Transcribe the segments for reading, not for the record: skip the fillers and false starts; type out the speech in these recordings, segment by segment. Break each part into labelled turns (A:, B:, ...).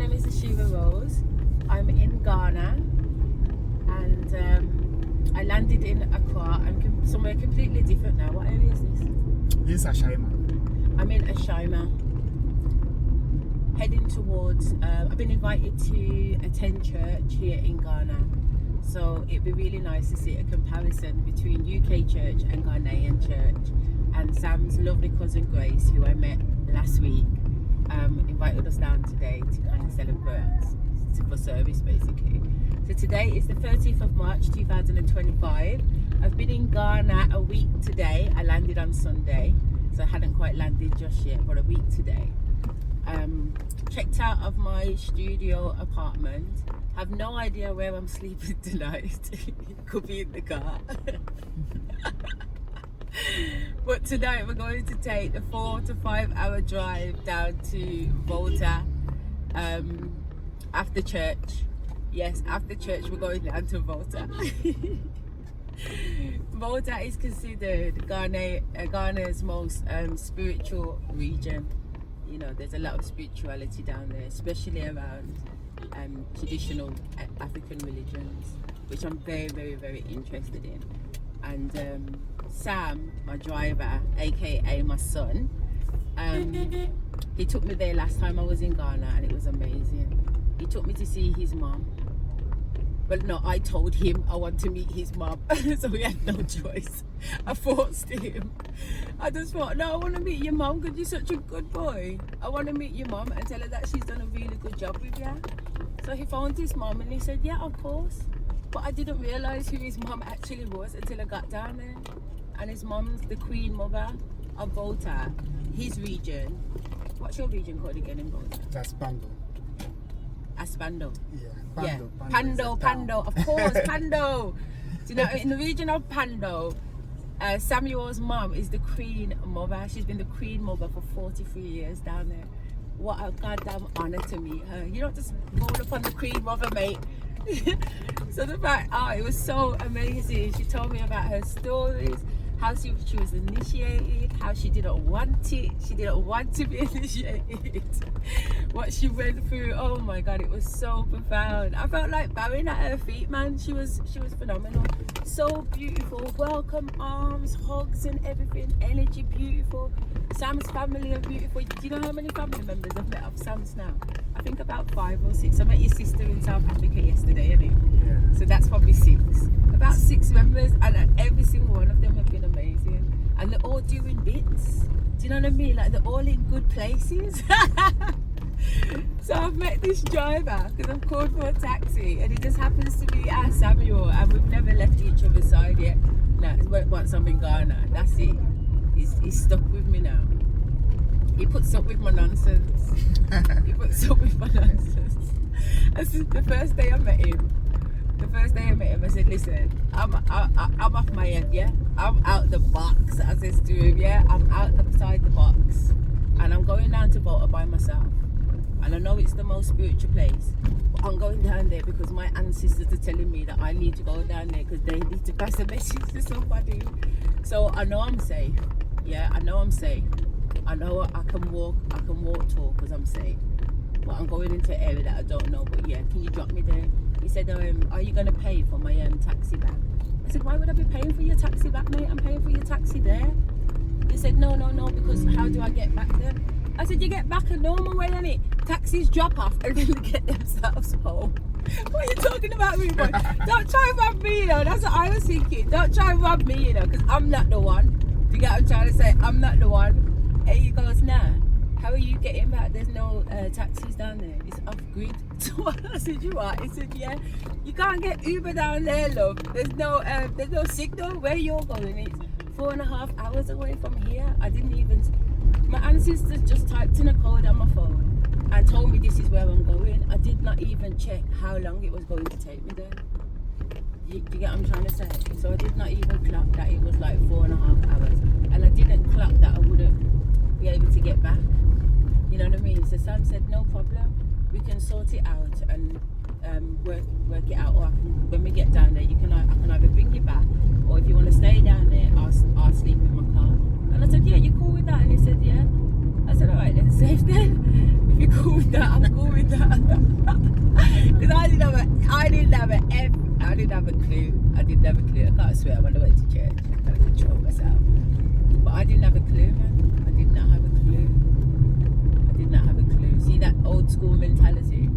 A: name is Asherah Rose. I'm in Ghana, and I landed in Accra. I'm somewhere completely different now. What area is this?
B: This is Asherah.
A: I'm in Asherah, heading towards. I've been invited to attend church here in Ghana, so it'd be really nice to see a comparison between UK church and Ghanaian church. And Sam's lovely cousin Grace, who I met last week, invited us down today to kind of celebrate for service basically. So today is the 30th of March 2025. I've been in Ghana a week today. I landed on Sunday, so I hadn't quite landed just yet, but a week today. Checked out of my studio apartment. Have no idea where I'm sleeping tonight. Could be in the car. But tonight we're going to take the 4 to 5 hour drive down to Volta after church. Yes, after church we're going down to Volta. Volta is considered Ghana's most spiritual region. You know, there's a lot of spirituality down there, especially around traditional African religions, which I'm very, very, very interested in. And Sam, my driver, aka my son, he took me there last time I was in Ghana, and it was amazing. He took me to see his mom, but no, I told him I want to meet his mom, so we had no choice. I forced him. I just thought, no, I want to meet your mom because you're such a good boy. I want to meet your mom and tell her that she's done a really good job with you. So he phoned his mom and he said, yeah, of course. But I didn't realise who his mum actually was until I got down there. And his mum's the Queen Mother of Volta, his region. What's your region called again in Volta?
B: That's Pando.
A: Aspando.
B: Yeah,
A: Pando.
B: Pando.
A: Yeah, Pando, of course, Pando. So, you know, in the region of Pando, Samuel's mum is the Queen Mother. She's been the Queen Mother for 43 years down there. What a goddamn honour to meet her. You don't just roll up on the Queen Mother, mate. So the fact, it was so amazing. She told me about her stories, how she was initiated, how she didn't want it. She didn't want to be initiated. What she went through. Oh my God, it was so profound. I felt like bowing at her feet, man. She was phenomenal. So beautiful. Welcome arms, hugs and everything. Energy beautiful. Sam's family are beautiful. Do you know how many family members I've met of Sam's now? I think about 5 or 6. I met your sister in South Africa yesterday, innit?
B: Yeah.
A: So that's probably 6. About 6 members, and every single one of them have been amazing. And they're all doing bits. Do you know what I mean? Like, they're all in good places. So I've met this driver because I've called for a taxi, and he just happens to be our Samuel, and we've never left each other's side yet. No, once I'm in Ghana, that's it. He's stuck with me now. He puts up with my nonsense. He puts up with my nonsense. And since the first day I met him, I said, listen, I'm off my head, yeah? I'm out the box, as I said to him, yeah? I'm outside the box. And I'm going down to Volta by myself. And I know it's the most spiritual place, but I'm going down there because my ancestors are telling me that I need to go down there because they need to pass a message to somebody. So I know I'm safe. Yeah, I know I'm safe. I know I can walk tall because I'm safe. But I'm going into an area that I don't know. But yeah, can you drop me there? He said, are you going to pay for my taxi back? I said, why would I be paying for your taxi back, mate? I'm paying for your taxi there. He said, no, because how do I get back there? I said, you get back a normal way, innit? Taxis drop off and then they get themselves home. What are you talking about me, boy? Don't try and rob me, you know. That's what I was thinking. Don't try and rob me, you know, because I'm not the one. Do you get what I'm trying to say? I'm not the one. And he goes, nah, how are you getting back? There's no taxis down there. It's off-grid. So I said, you are? He said, yeah. You can't get Uber down there, love. There's no signal where you're going. It's 4.5 hours away from here. I didn't even... My ancestors just typed in a code on my phone and told me this is where I'm going. I did not even check how long it was going to take me there. You get what I'm trying to say? So I did not even clock that it was like 4.5 hours. And I didn't clock that I wouldn't be able to get back. You know what I mean? So Sam said, no problem. We can sort it out and work it out. Or when we get down there, I can either bring you back, or if you want to stay down there, I'll sleep in my car. And I said, yeah, you cool with that? And he said, yeah. I said, all right then, safe then. If you're cool with that, I'm cool with Because I didn't have a clue. I didn't have a clue. I can't swear when I went to church. I control myself. But I didn't have a clue, man. I did not have a clue. I did not have a clue. See that old school mentality?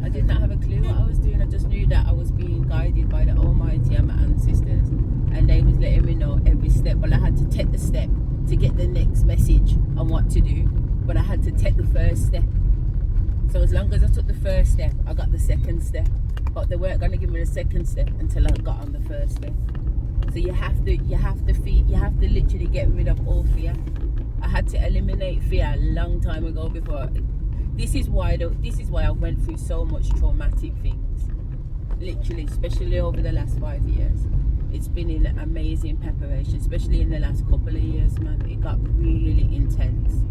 A: I did not have a clue what I was doing. I just knew that I was being guided by the Almighty and my ancestors. And they was letting me know every step. But I had to take the step to get the next message on what to do. But I had to take the first step. So as long as I took the first step, I got the second step. But they weren't going to give me the second step until I got on the first step. So you have to literally get rid of all fear. I had to eliminate fear a long time ago before. This is why I went through so much traumatic things. Literally, especially over the last 5 years. It's been an amazing preparation, especially in the last couple of years, man. It got really intense.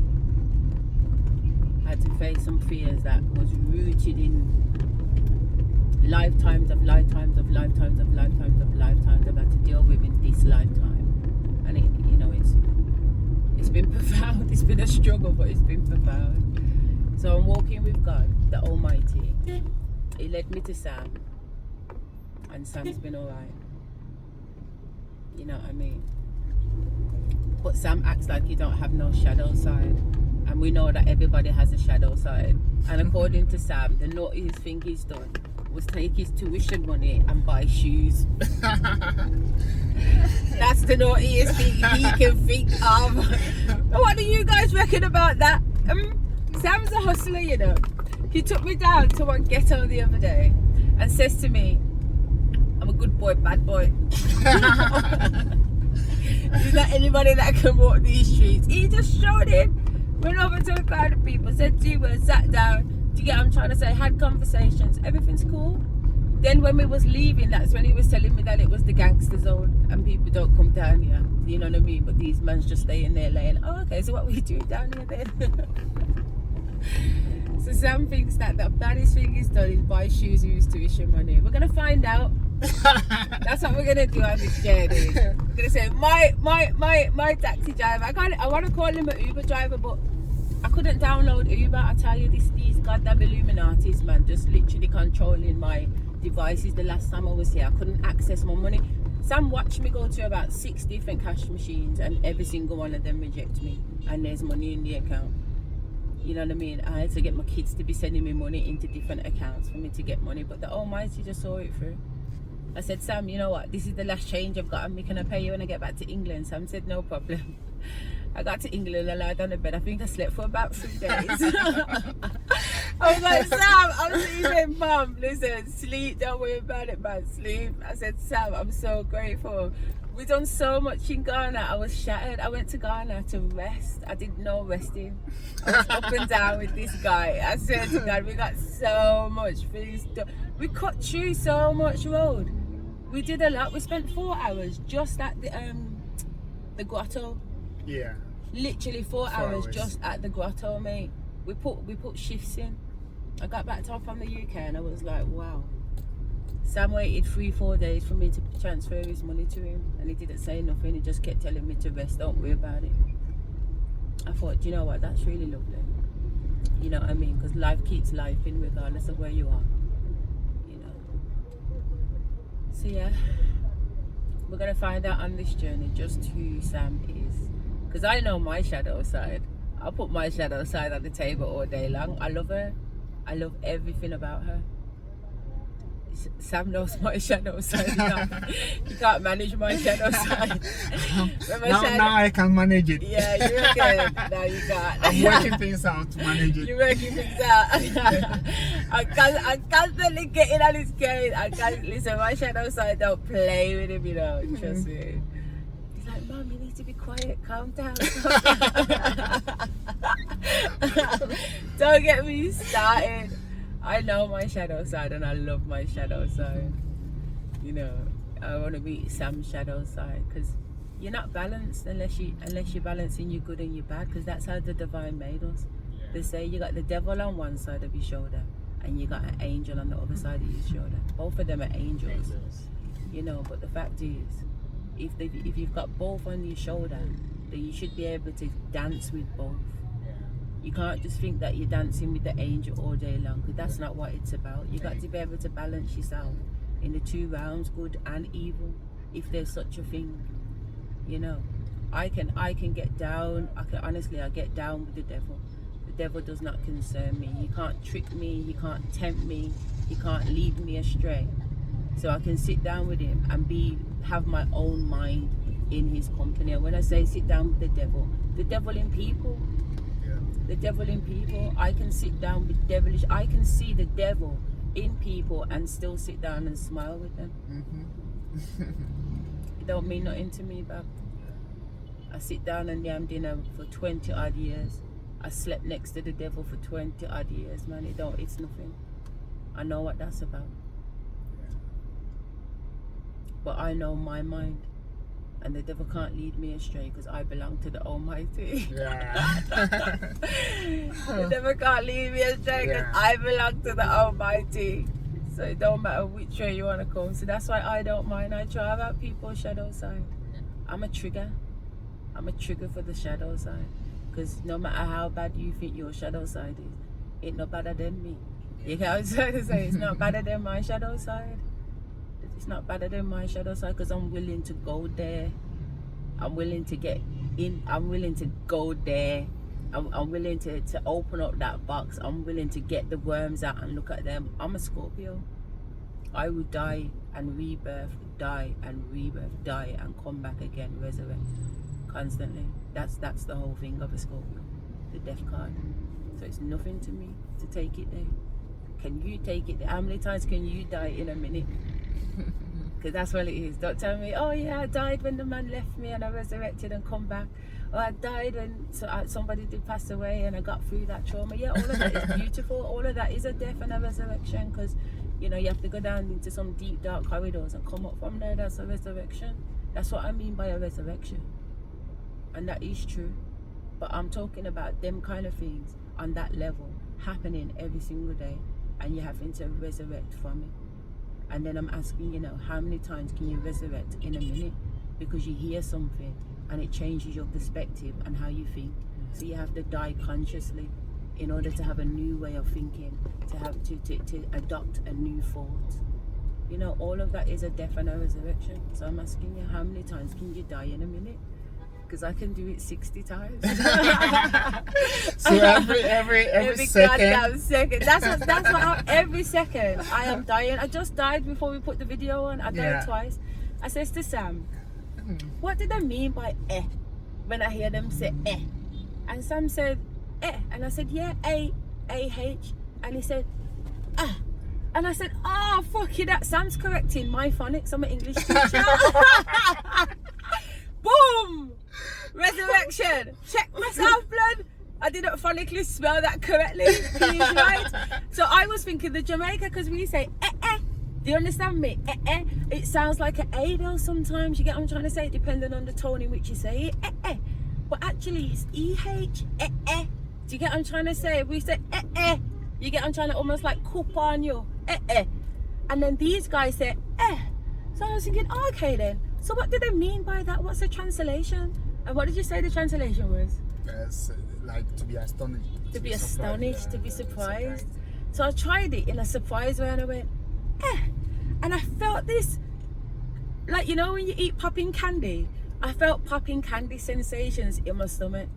A: I had to face some fears that was rooted in lifetimes I've had to deal with in this lifetime. And it's been profound. It's been a struggle, but it's been profound. So I'm walking with God, the Almighty. He led me to Sam, and Sam's been alright. You know what I mean? But Sam acts like you don't have no shadow side. And we know that everybody has a shadow side. And according to Sam, the naughtiest thing he's done was take his tuition money and buy shoes. That's the naughtiest thing he can think of. What do you guys reckon about that? Sam's a hustler, you know. He took me down to one ghetto the other day and says to me, I'm a good boy, bad boy. There's not anybody that can walk these streets. He just showed it. Went over to a crowd of people, said 2 words, sat down. Do you get what I'm trying to say? Had conversations. Everything's cool. Then when we was leaving, that's when he was telling me that it was the gangster zone and people don't come down here. You know what I mean? But these men just stay in there laying, oh, okay, so what were you doing down here then? So Sam thinks that the baddest thing he's done is buy shoes and use tuition money. We're going to find out. That's what we're going to do on this journey. We're going to say, my taxi driver, I want to call him an Uber driver, but I couldn't download Uber. I tell you, these goddamn Illuminatis, man, just literally controlling my devices. The last time I was here, I couldn't access my money. Sam watched me go to about 6 different cash machines and every single one of them reject me. And there's money in the account. You know what I mean? I had to get my kids to be sending me money into different accounts for me to get money. But the Almighty just saw it through. I said, Sam, you know what? This is the last change I've got. Can I pay you when I get back to England? Sam said, no problem. I got to England, I lied on the bed. I think I slept for about 3 days. I was like, Sam, I'm sleeping, Mum. Listen, sleep, don't worry about it, man. Sleep. I said, Sam, I'm so grateful. We've done so much in Ghana. I was shattered. I went to Ghana to rest. I did no resting. I was up and down with this guy. I swear to God, we got so much things done. We cut through so much road. We did a lot. We spent 4 hours just at the grotto.
B: Yeah.
A: Literally 4 hours just at the grotto, mate. We put shifts in. I got back from the UK and I was like, wow. Sam waited 3-4 days for me to transfer his money to him, and he didn't say nothing. He just kept telling me to rest, don't worry about it. I thought, you know what, that's really lovely. You know what I mean? Because life keeps life in regardless of where you are. You know. So yeah, we're gonna find out on this journey just who Sam is. Because I know my shadow side. I'll put my shadow side on the table all day long. I love her. I love everything about her. Sam knows my shadow side. You can't manage my shadow side.
B: Now I can manage it.
A: Yeah, you reckon? No, you can't.
B: I'm working things out to manage it.
A: You're working things out. I'm constantly getting on his case. Listen, my shadow side don't play with him, you know. Trust me. He's like, Mom, you need to be quiet. Calm down. Don't get me started. I know my shadow side and I love my shadow side. You know, I want to be Sam's shadow side, because you're not balanced unless you're balancing your good and your bad, because that's how the divine made us. Yeah. They say you got the devil on one side of your shoulder and you got an angel on the other side of your shoulder. Both of them are angels. You know, but the fact is, if you've got both on your shoulder, then you should be able to dance with both. You can't just think that you're dancing with the angel all day long, because that's not what it's about. You got to be able to balance yourself in the two realms, good and evil, if there's such a thing. You know, I can get down. I get down with the devil. The devil does not concern me. He can't trick me. He can't tempt me. He can't lead me astray. So I can sit down with him and have my own mind in his company. And when I say sit down with the devil in people. The devil in people, I can sit down with devilish. I can see the devil in people and still sit down and smile with them. It don't mean nothing to me, Bab. I sit down and yam dinner for 20 odd years. I slept next to the devil for 20 odd years, man. It's nothing. I know what that's about. But I know my mind. And the devil can't lead me astray, because I belong to the Almighty.
B: Yeah.
A: The devil can't lead me astray, because I belong to the Almighty. So it don't matter which way you want to come. So that's why I don't mind. I drive out people's shadow side. I'm a trigger. I'm a trigger for the shadow side. Because no matter how bad you think your shadow side is, it's not better than me. You get what I'm trying to say? It's not better than my shadow side. It's not better than my shadow side, because I'm willing to go there. I'm willing to get in. I'm willing to go there. I'm willing to open up that box. I'm willing to get the worms out and look at them. I'm a Scorpio. I will die and rebirth, die and rebirth, die and come back again, resurrect constantly. That's the whole thing of a Scorpio, the death card. So it's nothing to me to take it there. Can you take it there? How many times can you die in a minute? Because that's what it is. Don't tell me, oh yeah, I died when the man left me and I resurrected and come back. Or I died when somebody did pass away and I got through that trauma. Yeah, all of that is beautiful. All of that is a death and a resurrection, because you know, you have to go down into some deep dark corridors and come up from there. That's a resurrection. That's what I mean by a resurrection. And that is true. But I'm talking about them kind of things on that level happening every single day, and you're having to resurrect from it. And then I'm asking, you know, how many times can you resurrect in a minute? Because you hear something and it changes your perspective and how you think. So you have to die consciously in order to have a new way of thinking, to adopt a new thought. You know, all of that is a death and a resurrection. So I'm asking you, how many times can you die in a minute? Because I can do it 60 times.
B: So every
A: goddamn second. That's what every second I am dying. I just died before we put the video on. I died twice. I says to Sam, what did I mean by eh when I hear them say eh? And Sam said eh, and I said yeah, A-H, and he said ah. And I said, oh fuck you, that Sam's correcting my phonics. I'm an English teacher. Boom! Resurrection. Check myself, blood. I didn't phonically spell that correctly. He's right. So I was thinking the Jamaica, because we say eh. Do you understand me? Eh. It sounds like an A though sometimes. You get what I'm trying to say? Depending on the tone in which you say it. Eh. But actually it's E-H. Eh. Do you get what I'm trying to say? If we say eh. You get what I'm trying to almost like coop on you. Eh. And then these guys say eh. So I was thinking, oh, okay then. So what do they mean by that? What's the translation? And what did you say the translation was?
B: Like to be astonished.
A: To be astonished, to be surprised. So I tried it in a surprise way and I went, eh. And I felt this, like, you know when you eat popping candy? I felt popping candy sensations in my stomach.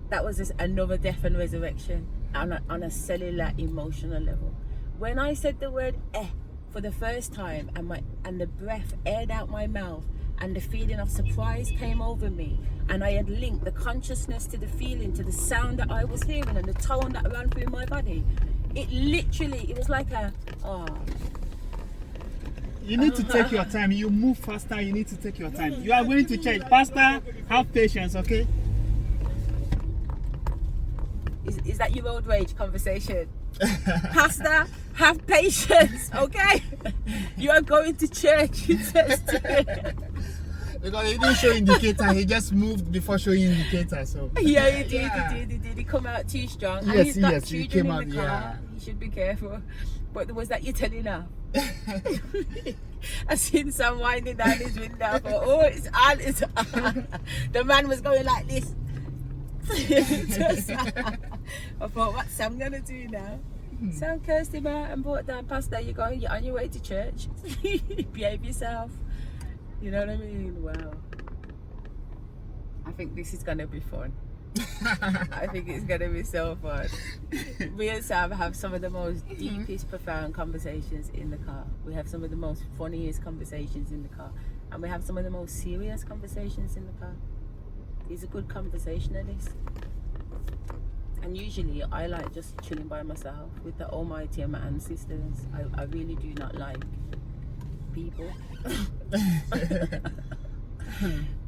A: That was just another death and resurrection on a cellular emotional level. When I said the word eh for the first time and the breath aired out my mouth and the feeling of surprise came over me, and I had linked the consciousness to the feeling, to the sound that I was hearing and the tone that ran through my body, it was like a, oh.
C: You need to take your time. You move faster, you need to take your time. You are going to change. Pastor, have patience, okay?
A: Is that your old rage conversation? Pastor, have patience, okay? You are going to church, he says to me.
B: Because he didn't show indicator, he just moved before showing indicator. So
A: yeah, he did. He come out too strong. And
B: yes,
A: he's got
B: he
A: children
B: came out.
A: in the car.
B: Yeah,
A: he should be careful. But was that you telling her? I seen Sam winding down his window. I thought, oh, it's on. The man was going like this. I thought, what's Sam gonna do now? Sam cursed him out and brought down, Pastor, you're on your way to church. Behave yourself. You know what I mean? Wow. I think this is gonna be fun. I think it's gonna be so fun. Me and Sam have some of the most deepest, profound conversations in the car. We have some of the most funniest conversations in the car. And we have some of the most serious conversations in the car. He's a good conversationalist. And usually I like just chilling by myself with the Almighty and my ancestors. I really do not like people.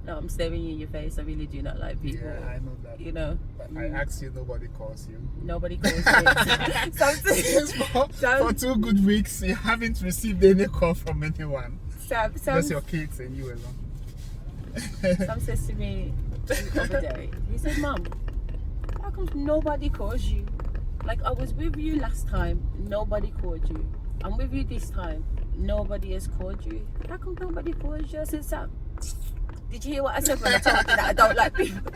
A: No, I'm staring you in your face. I really do not like people.
B: Yeah, I know that.
A: You know.
B: But I asked you, nobody calls you.
A: Nobody calls me.
B: For 2 good weeks, you haven't received any call from anyone. Just your kids and you alone.
A: Sam says to me the other day, he said, Mum, how come nobody calls you? Like, I was with you last time, nobody called you. I'm with you this time, nobody has called you. How come nobody calls you? I said, Sam, did you hear what I said when I told you that I don't like people?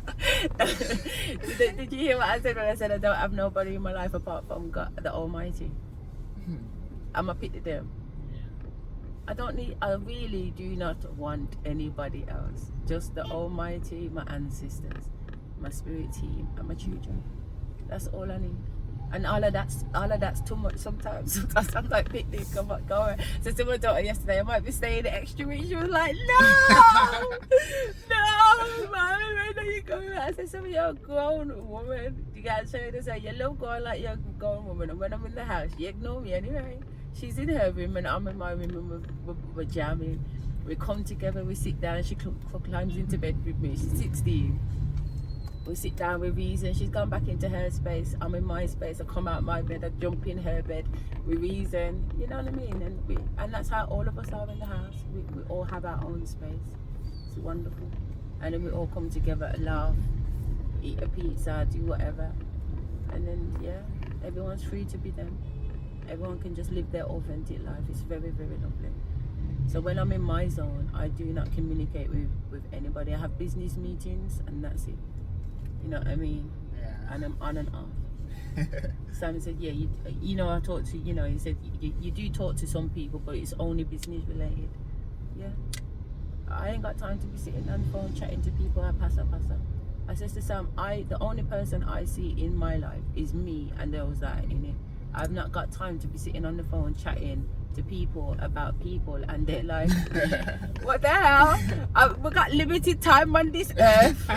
A: Did you hear what I said when I said I don't have nobody in my life apart from God, the Almighty? I'm a pity them. I really do not want anybody else. Just the Almighty, my ancestors, my spirit team, and my children. That's all I need. And all of that's too much sometimes. I'm like, picnic, come on, go on. So to my daughter yesterday, I might be staying the extra week. She was like, no, no, Mom, where are you going? I said, some of you're a grown woman. You guys show this, you love going like you're a grown woman. And when I'm in the house, you ignore me anyway. She's in her room and I'm in my room and we're jamming. We come together, we sit down, she climbs into bed with me. She's 16. We sit down, we reason. She's gone back into her space. I'm in my space. I come out my bed. I jump in her bed. We reason. You know what I mean? And that's how all of us are in the house. We all have our own space. It's wonderful. And then we all come together, laugh, eat a pizza, do whatever. And then, yeah, everyone's free to be them. Everyone can just live their authentic life. It's very, very lovely. So when I'm in my zone, I do not communicate with anybody. I have business meetings and that's it. You know what I mean?
B: Yeah.
A: And I'm on and off. Sam said, yeah, you know, I talk to, you know, he said, you do talk to some people, but it's only business related. Yeah. I ain't got time to be sitting on the phone chatting to people at passa. I said to Sam, the only person I see in my life is me and those that are in it. I've not got time to be sitting on the phone chatting to people about people and they're like, what the hell? We've got limited time on this earth.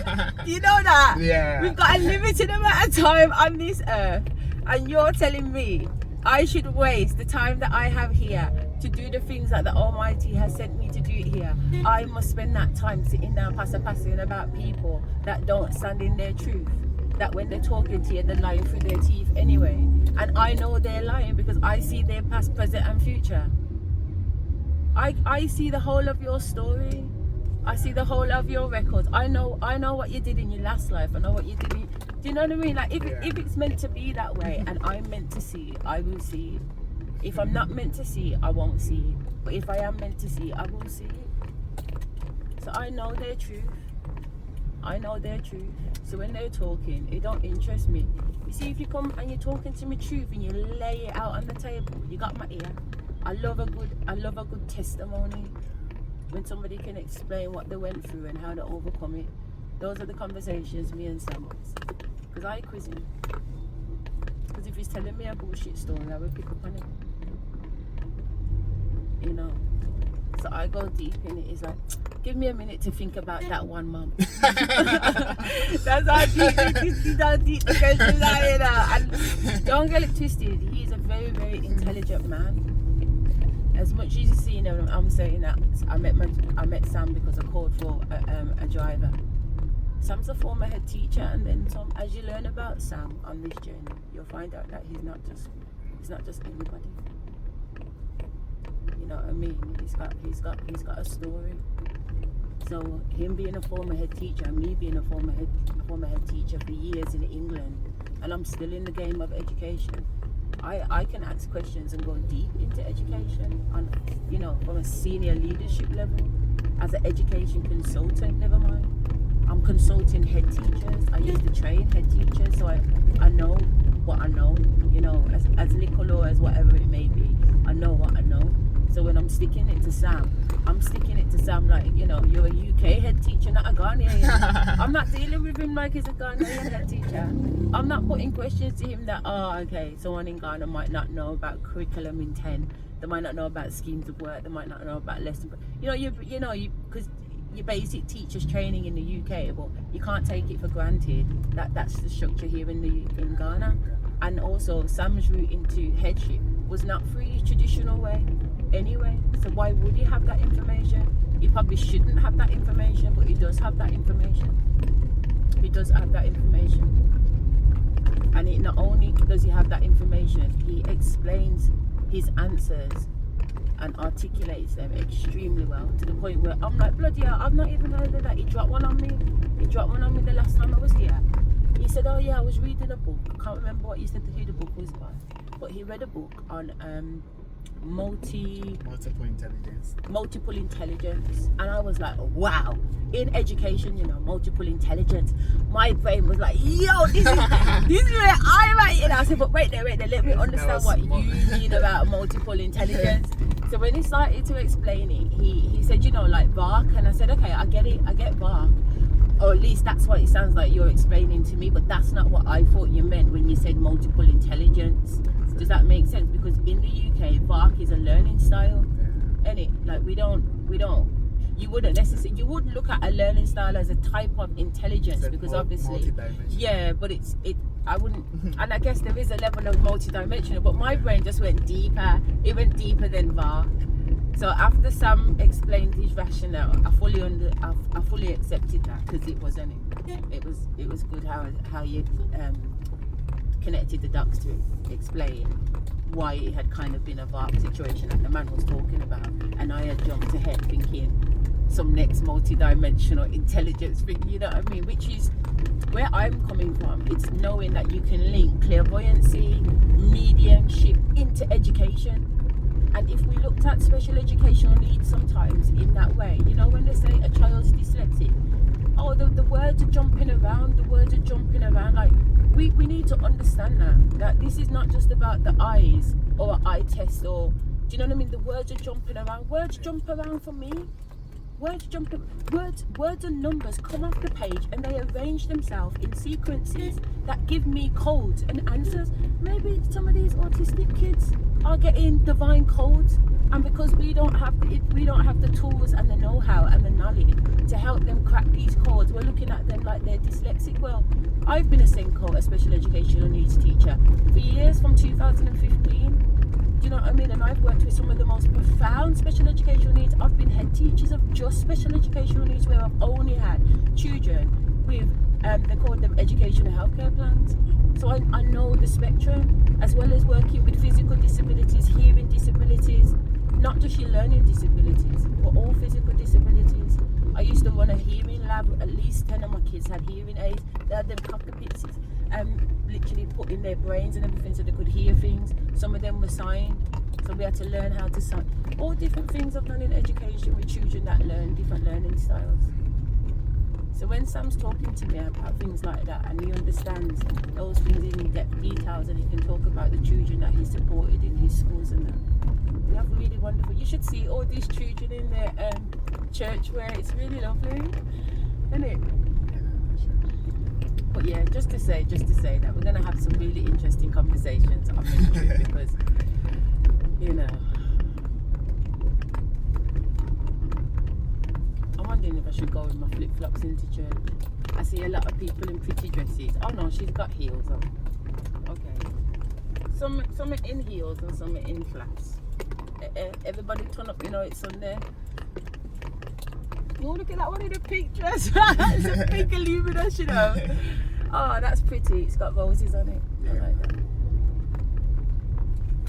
A: Do you know that?
B: Yeah.
A: We've got a limited amount of time on this earth. And you're telling me I should waste the time that I have here to do the things that the Almighty has sent me to do here. I must spend that time sitting down passing about people that don't stand in their truth. That when they're talking to you, they're lying through their teeth anyway. And I know they're lying because I see their past, present and future. I see the whole of your story. I see the whole of your records. I know what you did in your last life. I know what you did in, do you know what I mean? Like if it's meant to be that way and I'm meant to see it, I will see it. If I'm not meant to see it, I won't see it. But if I am meant to see it, I will see it. So I know their truth. I know their truth. So when they're talking, it don't interest me. You see, if you come and you're talking to me truth and you lay it out on the table, you got my ear. I love a good testimony. When somebody can explain what they went through and how to overcome it. Those are the conversations me and Sam have. Because I quiz him. Because if he's telling me a bullshit story, I will pick up on it. You know. So I go deep in it. It's like, give me a minute to think about that one, Mum. That's how deep the questions are, you know. And don't get it twisted. He's a very, very intelligent man. As much as you see him, I'm saying that I met Sam because I called for a driver. Sam's a former head teacher, and then as you learn about Sam on this journey, you'll find out that he's not just anybody. You know what I mean? He's got a story. So him being a former head teacher and me being a former head teacher for years in England, and I'm still in the game of education. I can ask questions and go deep into education on, you know, from a senior leadership level, as an education consultant, never mind. I'm consulting head teachers. I used to train head teachers, so I know what I know, you know, as little or as whatever it may be. I know what I know. So when I'm sticking it to Sam, like, you know, you're a UK head teacher, not a Ghanaian. I'm not dealing with him like he's a Ghanaian head teacher. I'm not putting questions to him that, oh, okay, someone in Ghana might not know about curriculum in 10. They might not know about schemes of work. They might not know about lessons. You know, because your basic teachers training in the UK, but you can't take it for granted that that's the structure here in Ghana. And also, Sam's route into headship was not through your traditional way anyway. So why would he have that information? He probably shouldn't have that information, but he does have that information. He does have that information. And it not only does he have that information, he explains his answers and articulates them extremely well, to the point where I'm like, bloody hell, I've not even heard of that. He dropped one on me the last time I was here. He said, oh yeah, I was reading a book. I can't remember what he said who the book was by, but he read a book on multiple intelligence, and I was like, wow. In education, you know, multiple intelligence, my brain was like, yo, this is where I'm at. And I said, but wait there, let me understand what you mean about multiple intelligence. So when he started to explain it, he said, you know, like Vark, and I said, okay, I get Vark, or at least that's what it sounds like you're explaining to me, but that's not what I thought you meant when you said multiple intelligence. Does that make sense? Because in the UK, Vark is a learning style, innit? Like you wouldn't look at a learning style as a type of intelligence, because obviously, yeah, but I wouldn't, and I guess there is a level of multidimensional, but my brain just went deeper. It went deeper than Vark. So after Sam explained his rationale, I fully accepted that, because it was good how you connected the dots to explain why it had kind of been a Vark situation that the man was talking about, and I had jumped ahead thinking some next multi-dimensional intelligence thing, you know what I mean, which is where I'm coming from. It's knowing that you can link clairvoyancy, mediumship into education. And if we looked at special educational needs sometimes in that way, you know, when they say a child's dyslexic, oh, the words are jumping around, like, we need to understand that this is not just about the eyes or an eye test, or, do you know what I mean? The words are jumping around. Words jump around for me. Words and numbers come off the page and they arrange themselves in sequences that give me codes and answers. Maybe some of these autistic kids are getting divine codes, and because we don't have the tools and the know-how and the knowledge to help them crack these codes, we're looking at them like they're dyslexic. Well, I've been a SENCO, a special educational needs teacher, for years, from 2015. Do you know what I mean? And I've worked with some of the most profound special educational needs. I've been head teachers of just special educational needs, where I've only had children with, they call them educational healthcare plans. So I know the spectrum, as well as working with physical disabilities, hearing disabilities, not just your learning disabilities, but all physical disabilities. I used to run a hearing lab. At least 10 of my kids had hearing aids. They had them cockpits, literally put in their brains and everything so they could hear things. Some of them were signed, so we had to learn how to sign. All different things I've done in education with children that learn different learning styles. So when Sam's talking to me about things like that, and he understands those things in depth details, and he can talk about the children that he supported in his schools and that, we have really wonderful. You should see all these children in their church wear. It's really lovely, isn't it? But yeah, just to say that we're going to have some really interesting conversations on ministry, because, you know, I'm wondering if I should go with my flip-flops into church. I see a lot of people in pretty dresses. Oh no, she's got heels on. Okay. Some are in heels and some are in flats. Everybody turn up, you know, it's Sunday. Oh, look at that one in a pink dress. It's a pink luminous, you know. Oh, that's pretty. It's got roses on it. I like that.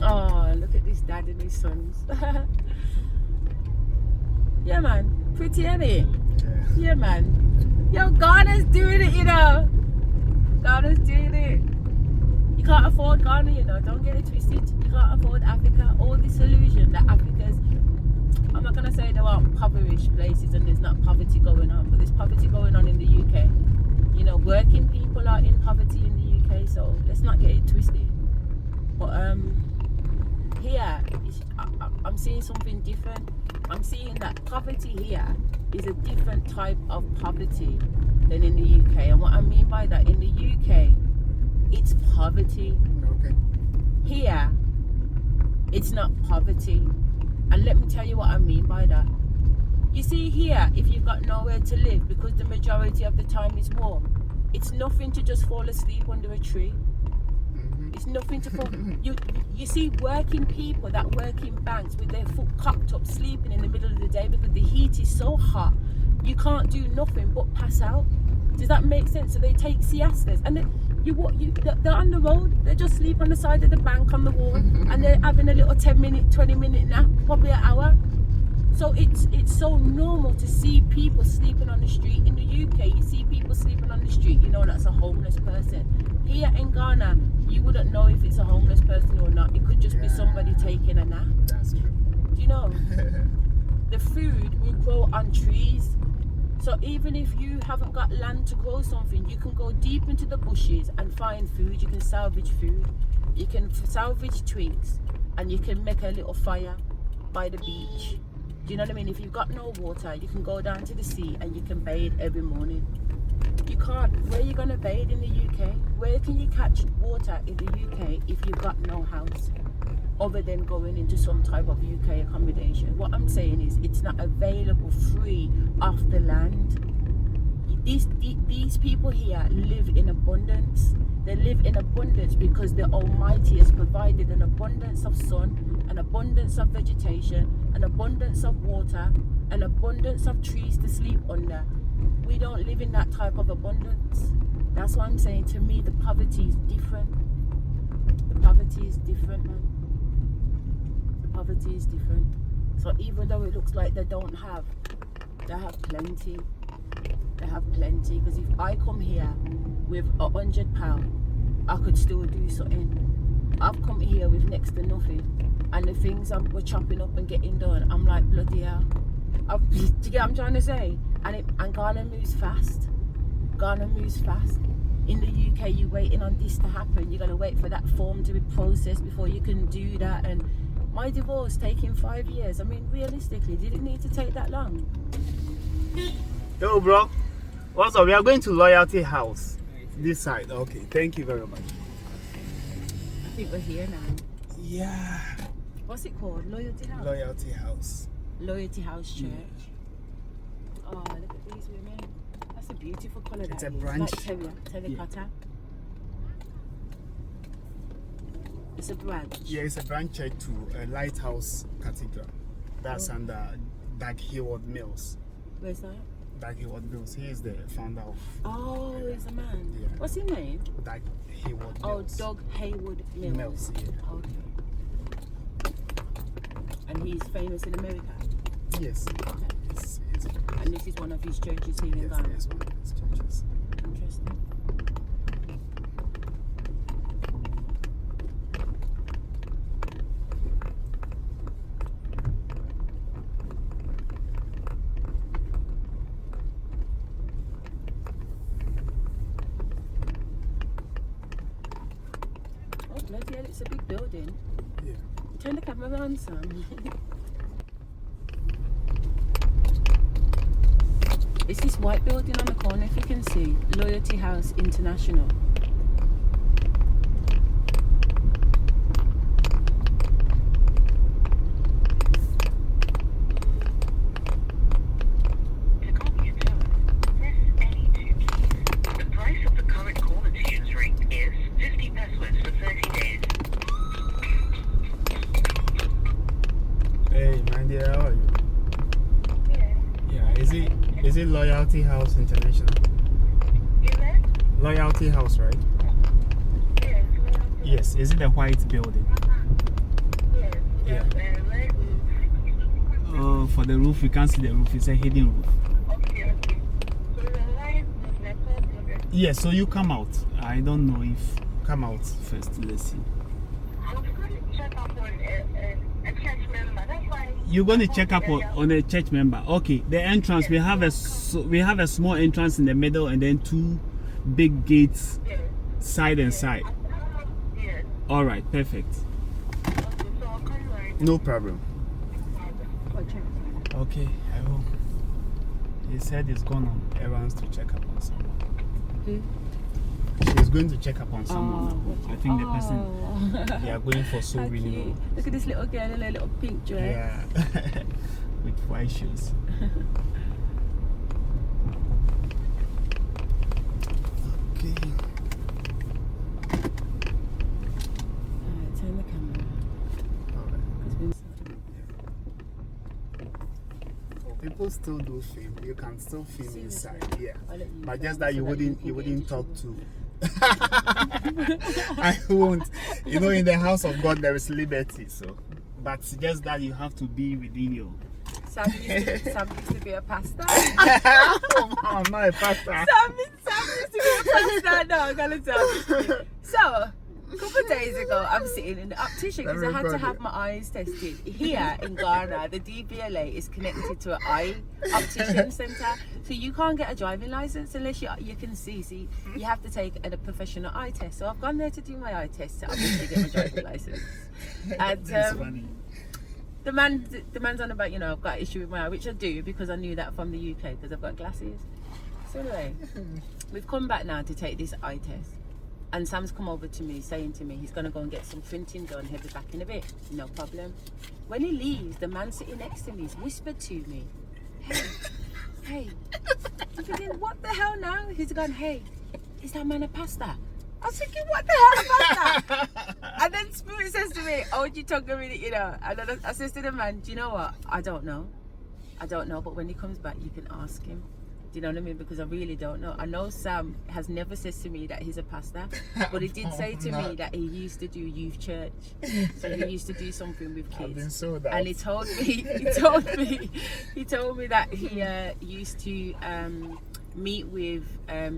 A: Oh, look at this dad and his sons. Yeah, man. Pretty, ain't it? Yeah, man. Yo, Ghana's doing it, you know. Ghana's doing it. You can't afford Ghana, you know. Don't get it twisted. You can't afford Africa. All this illusion that Africa's... I'm not going to say there aren't impoverished places and there's not poverty going on, but there's poverty going on in the UK. You know, working people people are in poverty in the UK, so let's not get it twisted. But here, I'm seeing something different. I'm seeing that poverty here is a different type of poverty than in the UK. And what I mean by that, in the UK, it's poverty.
B: Okay.
A: Here, it's not poverty. And let me tell you what I mean by that. You see here, if you've got nowhere to live, because the majority of the time is warm, it's nothing to just fall asleep under a tree. It's nothing to fall. You see working people that work in banks with their foot cocked up, sleeping in the middle of the day because the heat is so hot, you can't do nothing but pass out. Does that make sense? So they take siestas, and they're on the road. They just sleep on the side of the bank on the wall, and they're having a little 10-minute, 20-minute nap, probably an hour. So it's so normal to see people sleeping on the street. In the UK, you see people sleeping on the street, you know that's a homeless person. Here in Ghana, you wouldn't know if it's a homeless person or not. It could just be somebody taking a nap.
B: That's true.
A: Do you know? The food will grow on trees. So even if you haven't got land to grow something, you can go deep into the bushes and find food. You can salvage food. You can salvage twigs, and you can make a little fire by the beach. Do you know what I mean? If you've got no water, you can go down to the sea and you can bathe every morning. You can't. Where are you going to bathe in the UK? Where can you catch water in the UK if you've got no house, other than going into some type of UK accommodation? What I'm saying is it's not available free off the land. These people here live in abundance. They live in abundance because the Almighty has provided an abundance of sun, an abundance of vegetation, an abundance of water, an abundance of trees to sleep under. We don't live in that type of abundance. That's why I'm saying, to me, the poverty is different. The poverty is different, man. The poverty is different. So even though it looks like they don't have, they have plenty. They have plenty. Because if I come here with £100, I could still do something. I've come here with next to nothing, and the things we're chopping up and getting done, I'm like, bloody hell. Do you get what I'm trying to say? And Ghana moves fast. Ghana moves fast. In the UK, you're waiting on this to happen. You're gonna wait for that form to be processed before you can do that. And my divorce taking 5 years. I mean, realistically, did it need to take that long?
C: Yo, bro. What's up? We are going to Loyalty House. This side. Okay. Thank you very much.
A: I think we're here now.
C: Yeah.
A: What's it called? Loyalty House?
B: Loyalty House.
A: Loyalty House Church. Oh, look at these women. That's a beautiful colour.
B: It's
A: that
B: a
A: is.
B: branch.
A: Like terracotta. It's a branch.
B: Yeah, it's a branch church to a lighthouse cathedral. That's under Doug Hayward Mills.
A: Where's that?
B: Doug Hayward Mills. He is the founder of.
A: Oh, he's a man.
B: Yeah.
A: What's his name?
B: Doug Hayward
A: Oh,
B: Mills.
A: Doug Hayward Mills.
B: Mills, yeah.
A: Okay. And he's famous in America.
B: Yes.
A: Okay.
B: It's
A: And this is one of his churches here in Ghana.
B: yes, one of his churches.
A: Interesting. Oh, bloody hell, it's a big building.
B: Yeah.
A: Turn the camera on, Sam. It's this white building on the corner, if you can see. Loyalty House International.
D: To copy a tone, press any two keys. The price of the current caller tunes ring is 50 pesos for 30 days.
B: Hey, my dear, how are you? Yeah, is it Loyalty House International? Loyalty House, right? Yes. Is it the white building? Yeah.
C: Oh, for the roof, we can't see the roof. It's a hidden roof. Yes, so you come out. I don't know if. Come out first. Let's see. You're going to check up on a church member. Okay, the entrance, we have a small entrance in the middle, and then two big gates
D: Yes.
C: side and side.
D: Yes.
C: All right, perfect.
D: Okay, so I'll call you right.
C: No problem.
A: I'll check.
C: Okay, I will. He said he's gone on errands to check up on someone.
A: Who?
C: She's going to check up on someone. I think the person
A: Oh.
C: they are going for so
A: How
C: really
A: cute.
C: low.
A: Look at this little girl in a little pink dress.
C: Yeah, with white shoes. Okay.
A: Alright, turn the camera.
C: All right.
A: 'Cause we-
C: Oh, people still do film. You can still film
A: Seriously?
C: inside. Yeah.
A: I'll let you
C: But
A: film
C: just that
A: so
C: you
A: that
C: wouldn't
A: can
C: you
A: get
C: wouldn't
A: into
C: talk
A: trouble.
C: to. I won't. You know, in the house of God there is liberty, so but just that you have to be within your
A: Sam used to be a pastor.
C: I'm not a pastor.
A: Sam used to be a pastor. No, I'm gonna tell you. So, a couple of days ago, I'm sitting in the optician because I had to have my eyes tested. Here in Ghana, the DBLA is connected to an eye optician centre. So you can't get a driving license unless you can see. So you have to take a professional eye test. So I've gone there to do my eye test to obviously get my driving license. And
C: That's funny.
A: the man's on about, I've got an issue with my eye, which I do because I knew that from the UK because I've got glasses. So anyway, we've come back now to take this eye test. And Sam's come over to me saying to me he's going to go and get some printing done. He'll be back in a bit. No problem. When he leaves, the man sitting next to me has whispered to me, hey. I'm thinking, what the hell now? He's gone, hey, is that man a pastor? I was thinking, what the hell, a pastor? And then Spirit says to me, oh, you talk a minute, And then I says to the man, do you know what? I don't know, but when he comes back, you can ask him. Do you know what I mean? Because I really don't know. I know Sam has never said to me that he's a pastor, but he did say to me that he used to do youth church. So he used to do something with
B: I've been
A: kids.
B: so that.
A: And he told me that he used to meet with a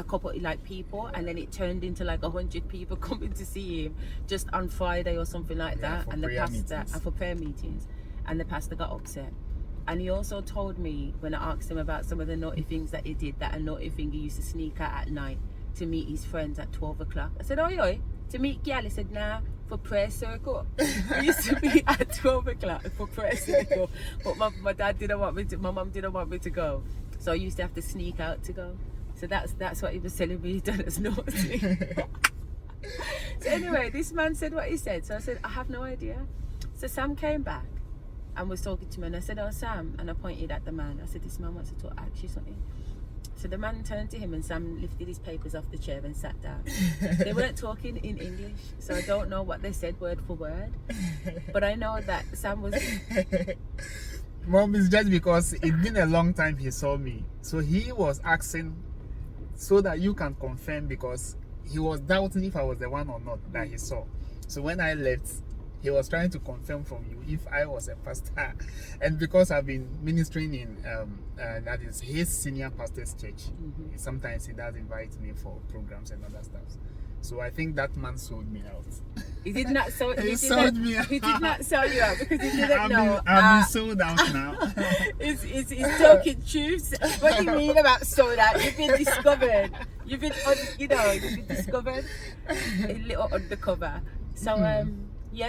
A: couple people, and then it turned into like 100 people coming to see him just on Friday or something like that.
B: for
A: And the
B: prayer
A: pastor
B: meetings.
A: and for prayer meetings, and the pastor got upset. And he also told me when I asked him about some of the naughty things that he did, that a naughty thing he used to sneak out at night to meet his friends at 12 o'clock. I said, oi, to meet Gyal? He said, nah, for prayer circle. We used to meet at 12 o'clock for prayer circle. But my mum didn't want me to go. So I used to have to sneak out to go. So that's what he was telling me he done as naughty. So anyway, this man said what he said. So I said, I have no idea. So Sam came back and was talking to me, and I said, oh Sam, and I pointed at the man. I said, this man wants to ask you something. So the man turned to him and Sam lifted his papers off the chair and sat down. They weren't talking in English, so I don't know what they said word for word, but I know that Sam was...
B: Mom, it's just because it's been a long time he saw me. So he was asking so that you can confirm, because he was doubting if I was the one or not that he saw. So when I left, he was trying to confirm from you if I was a pastor. And because I've been ministering in that is his senior pastor's church, sometimes he does invite me for programs and other stuff. So I think that man sold me out.
A: He did not sell
B: He sold me out.
A: He did not sell you out because he didn't know.
B: I've been sold out now.
A: It's talking truths. What do you mean about sold out? You've been discovered. You've been discovered. A little undercover. So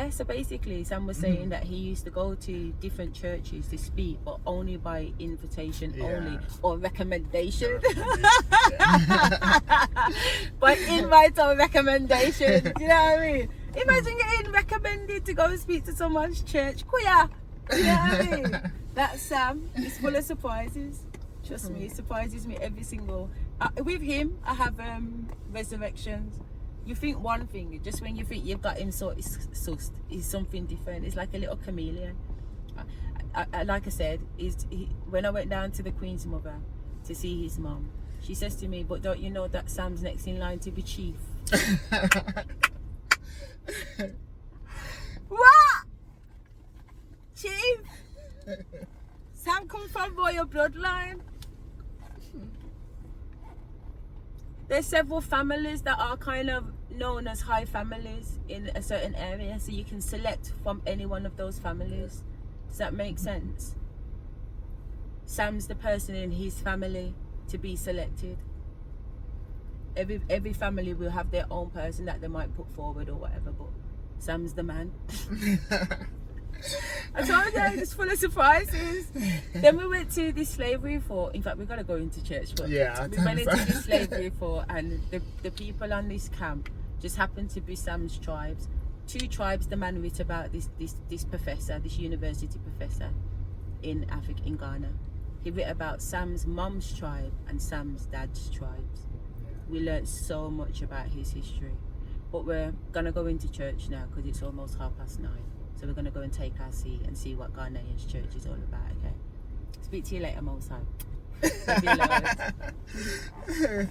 A: so basically Sam was saying that he used to go to different churches to speak, but only by invitation only, or recommendation. By invite or recommendation. Do you know what I mean? Imagine getting recommended to go and speak to someone's church. Kuya. You know what I mean? That's Sam. He's full of surprises. Trust me, he surprises me every single... with him, I have resurrections. You think one thing, just when you think you've got him sussed, he's something different. It's like a little chameleon. Like I said, when I went down to the Queen's mother to see his mum, she says to me, but don't you know that Sam's next in line to be chief? What? Chief? Sam comes from royal bloodline. There's several families that are kind of known as high families in a certain area, so you can select from any one of those families. Does that make sense? Sam's the person in his family to be selected. every family will have their own person that they might put forward or whatever, but Sam's the man. I told you, it's full of surprises. Then we went to this slavery fort. In fact, we've got to go into church, but
B: Yeah,
A: we went into this slavery fort, and the people on this camp just happened to be Sam's tribes. 2 tribes the man wrote about, this professor, this university professor in Africa, in Ghana. He wrote about Sam's mum's tribe and Sam's dad's tribes. We learned so much about his history. But we're going to go into church now because it's almost 9:30. So we're going to go and take our seat and see what Ghanaian's church is all about, okay? Speak to you later, Most High. Love you loads.